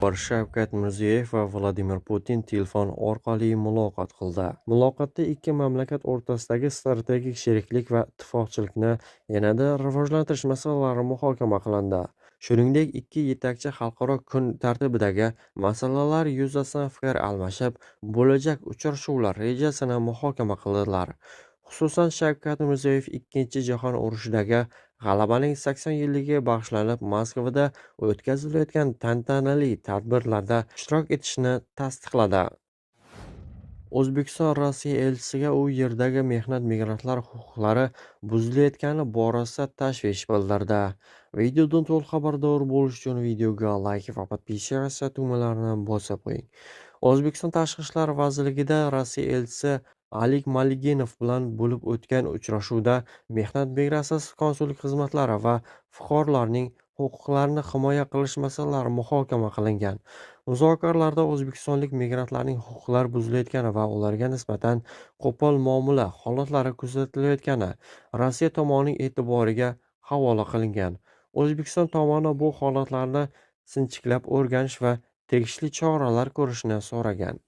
Shavkat Mirziyoyev va Vladimir Putin telefon orqali muloqot qildi. Muloqotda ikki mamlakat o'rtasidagi strategik sheriklik va ittifoqchilikni yanada rivojlantirish masalalari muhokama qilindi. Shuningdek, ikki yetakchi xalqaro kun tartibidagi masalalar yuzasidan fikr almashib, bo'lajak uchrashuvlar rejasini muhokama qildilar. Xususan, Shavkat Mirziyoyev Ikkinchi jahon urushidagi g'alabaning 80 yilligiga bag'ishlanib Moskvada o'tkazilayotgan tantanali tadbirlarda ishtirok etishni tasdiqladi. O'zbekiston Rossiya elchisiga u yerdagi mehnat migrantlar huquqlari buzilayotgani borasida tashvish bildirdi. Videodan to'liq xabardor bo'lish uchun videoga like va podpisyasiya tugmalarini bosib qo'ying. O'zbekiston Tashqi ishlar vazirligida Rossiya elchisi Alik Maliginov bilan bo'lib o'tgan uchrashuvda mehnat migratsiyasi konsullik xizmatlari va fuqarolarning huquqlarini himoya qilish masalalari muhokama qilingan. Muzokaralarda o'zbekistonlik migrantlarning huquqlari buzilayotgani va ularga nisbatan qo'pol muomala holatlari kuzatilayotgani Rossiya tomonining e'tiboriga havola qilingan. O'zbekiston tomoni bu holatlarni sinchiklab o'rganish va tegishli choralar ko'rishni so'ragan.